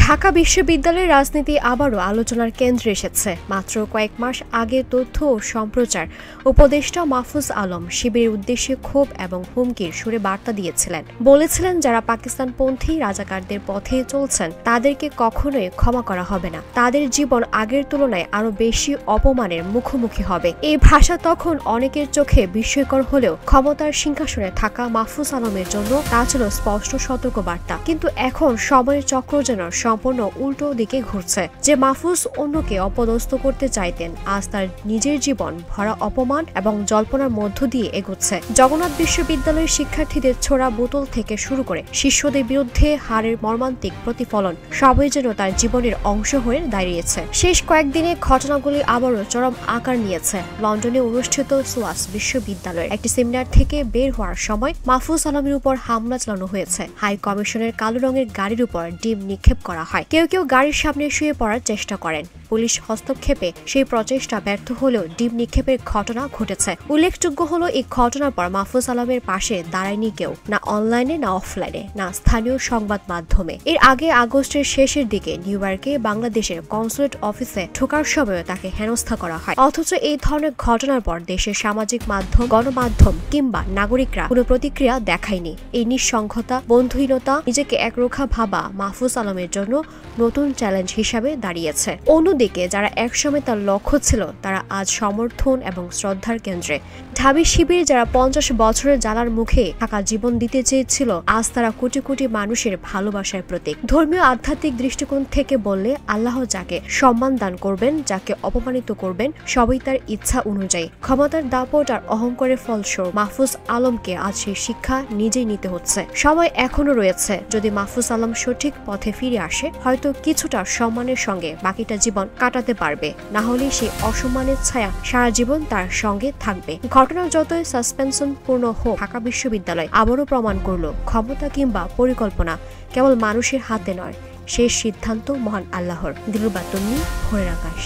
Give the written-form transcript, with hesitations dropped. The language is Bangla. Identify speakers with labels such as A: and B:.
A: ঢাকা বিশ্ববিদ্যালয়ের রাজনীতি আবারও আলোচনার কেন্দ্রে এসেছে। মাত্র কয়েক মাস আগে তথ্য ও সম্প্রচার উপদেষ্টা মাহফুজ আলম শিবিরের উদ্দেশ্যে ক্ষোভ এবং হুমকির সুরে বার্তা দিয়েছিলেন। বলেছিলেন, যারা পাকিস্তানপন্থী রাজাকারদের পথে চলছেন তাদেরকে কখনোই ক্ষমা করা হবে না। তাদের জীবন আগের তুলনায় আরো বেশি অপমানের মুখোমুখি হবে। এই ভাষা তখন অনেকের চোখে বিস্ময়কর হলেও ক্ষমতার সিংহাসনে থাকা মাহফুজ আলমের জন্য তা ছিল স্পষ্ট সতর্কবার্তা। কিন্তু এখন সময়ের চক্র যেন সম্পূর্ণ উল্টো দিকে ঘুরছে। যে মাহফুজ অন্যকে অপদস্থ করতে চাইতেন, আজ তার নিজের জীবন ভরা অপমান এবং জল্পনার মধ্য দিয়ে এগোচ্ছে। জগন্নাথ বিশ্ববিদ্যালয়ের শিক্ষার্থীদের ছোড়া বোতল থেকে শুরু করে শিষ্যদের বিরুদ্ধে হারের মর্মান্তিক প্রতিফলন সবই যেন তার জীবনের অংশ হয়ে দাঁড়িয়েছে। শেষ কয়েকদিনে ঘটনাগুলি আবারও চরম আকার নিয়েছে। লন্ডনে অনুষ্ঠিত সোয়াস বিশ্ববিদ্যালয়ের একটি সেমিনার থেকে বের হওয়ার সময় মাহফুজ আলমের উপর হামলা চালানো হয়েছে। হাই কমিশনের কালো রঙের গাড়ির উপর ডিম নিক্ষেপ করা হয়। কেউ কেউ গাড়ির সামনে শুয়ে পড়ার চেষ্টা করেন। পুলিশ হস্তক্ষেপে সেই প্রচেষ্টা ব্যর্থ হলেও ডিম নিক্ষেপের ঘটনা ঘটেছে। উল্লেখযোগ্য হলো, এই ঘটনার পর মাহফুজ আলমের পাশে দাঁড়ায়নি কেউ, না অনলাইনে না অফলাইনে না স্থানীয় সংবাদ মাধ্যমে। এর আগে আগস্টের শেষের দিকে নিউ ইয়র্কে বাংলাদেশের কনসুলেট অফিসে ঢোকার সময় তাকে হেনস্থা করা হয়। অথচ এই ধরনের ঘটনার পর দেশের সামাজিক মাধ্যম, গণমাধ্যম কিংবা নাগরিকরা কোনো প্রতিক্রিয়া দেখায়নি। এই নিঃসংহতা, বন্ধুহীনতা, নিজেকে একরোখা ভাবা মাহফুজ আলমের জন্য নতুন চ্যালেঞ্জ হিসাবে দাঁড়িয়েছে। অন্যদিকে যারা একসময় তার লক্ষ্য ছিল, তারা আজ সমর্থন এবং শ্রদ্ধার কেন্দ্রে। ঢাবি শিবির যারা 50 বছরের জ্বালার মুখে থাকা জীবন দিতে চেয়েছিল, আজ তারা কোটি কোটি মানুষের ভালোবাসার প্রতীক। ধর্মীয় আধ্যাত্মিক দৃষ্টিকোণ থেকে বললে, আল্লাহ যাকে সম্মান দান করবেন, যাকে অপমানিত করবেন, সবই তার ইচ্ছা অনুযায়ী। ক্ষমতার দাপট আর অহংকারের ফলস্বরূপ মাহফুজ আলমকে আজ সেই শিক্ষা নিজেই নিতে হচ্ছে। সময় এখনো রয়েছে। যদি মাহফুজ আলম সঠিক পথে ফিরে আসে, হয়তো কিছুটা সম্মানের সঙ্গে বাকিটা জীবন কাটাতে পারবে। না হলে সেই অসম্মানের ছায়া সারা জীবন তার সঙ্গে থাকবে। ঘটনা যতই সাসপেনশন পূর্ণ হোক, ঢাকা বিশ্ববিদ্যালয় আবারও প্রমাণ করলো, ক্ষমতা কিংবা পরিকল্পনা কেবল মানুষের হাতে নয়, শেষ সিদ্ধান্ত মহান আল্লাহর। দিলরুবা তন্নি, ভোরের আকাশ।